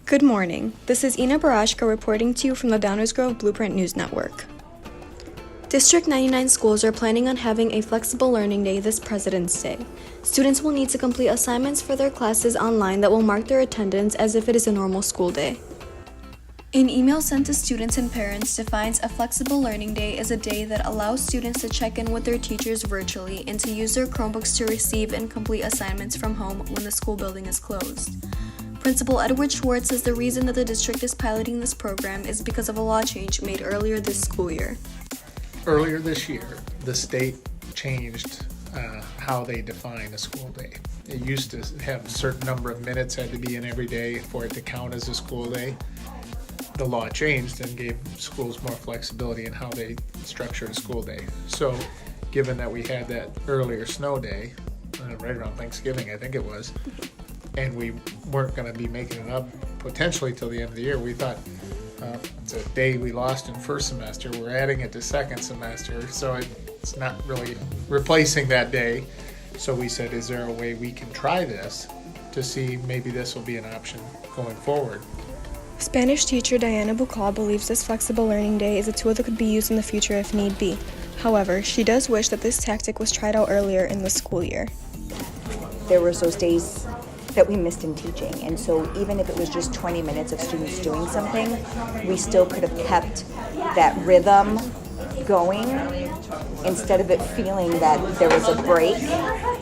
Good morning. This is Ina Barashka reporting to you from the Downers Grove Blueprint News Network. District 99 schools are planning on having a flexible learning day this President's Day. Students will need to complete assignments for their classes online that will mark their attendance as if it is a normal school day. An email sent to students and parents defines a flexible learning day as a day that allows students to check in with their teachers virtually and to use their Chromebooks to receive and complete assignments from home when the school building is closed. Principal Edward Schwartz says the reason that the district is piloting this program is because of a law change made earlier this school year. Earlier this year, the state changed how they define a school day. It used to have a certain number of minutes had to be in every day for it to count as a school day. The law changed and gave schools more flexibility in how they structured a school day. So given that we had that earlier snow day, right around Thanksgiving I think it was, and we weren't going to be making it up potentially till the end of the year, we thought it's a day we lost in first semester, we're adding it to second semester, so it's not really replacing that day. So we said, is there a way we can try this to see maybe this will be an option going forward? Spanish teacher Diana Bucal believes this flexible learning day is a tool that could be used in the future if need be. However, she does wish that this tactic was tried out earlier in the school year. There were those days that we missed in teaching, and so even if it was just 20 minutes of students doing something, we still could have kept that rhythm going instead of it feeling that there was a break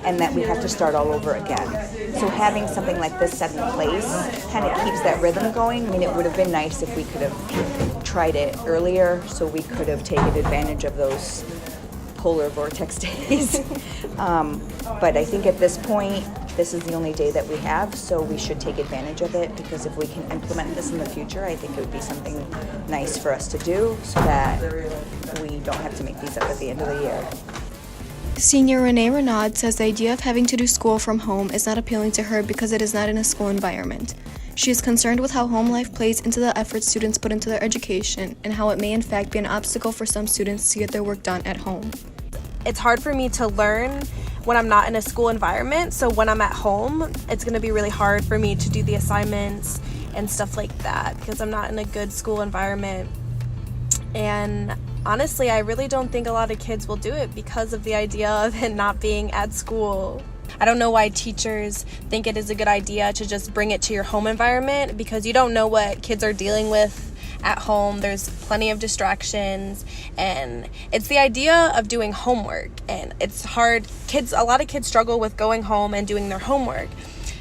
and that we have to start all over again. So having something like this set in place kind of keeps that rhythm going. I mean, it would have been nice if we could have tried it earlier so we could have taken advantage of those polar vortex days. But I think at this point, this is the only day that we have, so we should take advantage of it, because if we can implement this in the future, I think it would be something nice for us to do so that we don't have to make these up at the end of the year. Senior Renee Renaud says the idea of having to do school from home is not appealing to her because it is not in a school environment. She is concerned with how home life plays into the effort students put into their education and how it may in fact be an obstacle for some students to get their work done at home. It's hard for me to learn when I'm not in a school environment, so when I'm at home, it's going to be really hard for me to do the assignments and stuff like that because I'm not in a good school environment. And honestly, I really don't think a lot of kids will do it because of the idea of it not being at school. I don't know why teachers think it is a good idea to just bring it to your home environment, because you don't know what kids are dealing with at home. There's plenty of distractions, and it's the idea of doing homework, and it's hard. A lot of kids struggle with going home and doing their homework.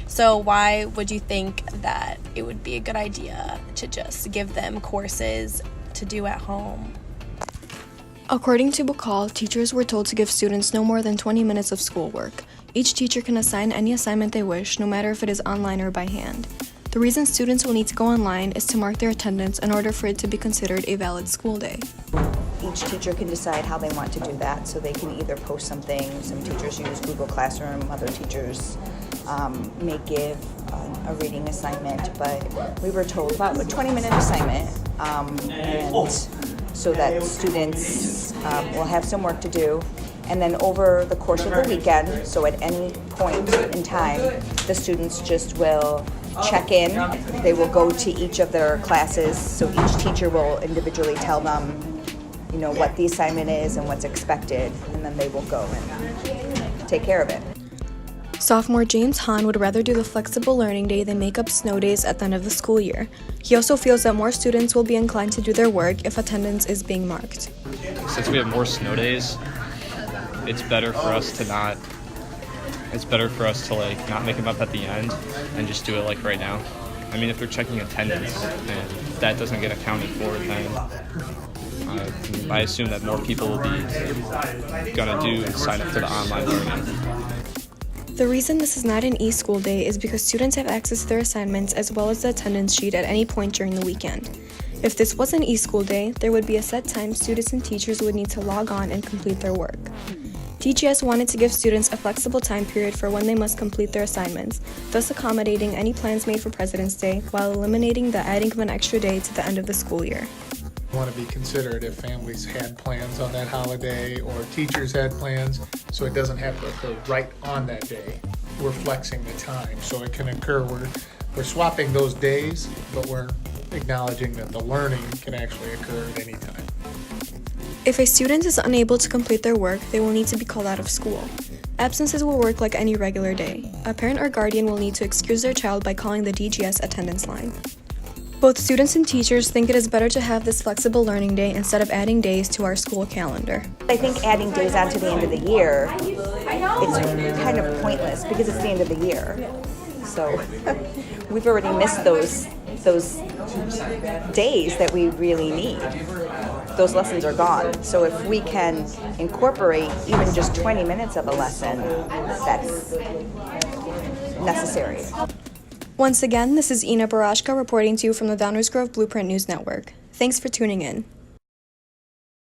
So why would you think that it would be a good idea to just give them courses to do at home? According to Bucal, teachers were told to give students no more than 20 minutes of schoolwork. Each teacher can assign any assignment they wish, no matter if it is online or by hand. The reason students will need to go online is to mark their attendance in order for it to be considered a valid school day. Each teacher can decide how they want to do that, so they can either post something. Some teachers use Google Classroom, other teachers may give a reading assignment, but we were told about a 20-minute assignment, and so that students will have some work to do. And then over the course of the weekend, so at any point in time, the students just will check in. They will go to each of their classes, so each teacher will individually tell them, what the assignment is and what's expected, and then they will go and take care of it. Sophomore James Hahn would rather do the flexible learning day than make up snow days at the end of the school year. He also feels that more students will be inclined to do their work if attendance is being marked. Since we have more snow days, it's better for us to not make them up at the end and just do it right now. I mean, if they're checking attendance and that doesn't get accounted for, then I assume that more people will be gonna sign up for the online learning. The reason this is not an e-school day is because students have access to their assignments as well as the attendance sheet at any point during the weekend. If this was an e-school day, there would be a set time students and teachers would need to log on and complete their work. DGS wanted to give students a flexible time period for when they must complete their assignments, thus accommodating any plans made for President's Day while eliminating the adding of an extra day to the end of the school year. Want to be considerate if families had plans on that holiday or teachers had plans, so it doesn't have to occur right on that day. We're flexing the time, so it can occur where we're swapping those days, but we're acknowledging that the learning can actually occur at any time. If a student is unable to complete their work, they will need to be called out of school. Absences will work like any regular day. A parent or guardian will need to excuse their child by calling the DGS attendance line. Both students and teachers think it is better to have this flexible learning day instead of adding days to our school calendar. I think adding days on to the end of the year, it's kind of pointless because it's the end of the year. So we've already missed those days that we really need. Those lessons are gone. So if we can incorporate even just 20 minutes of a lesson, that's necessary. Once again, this is Ina Barashka reporting to you from the Downers Grove Blueprint News Network. Thanks for tuning in.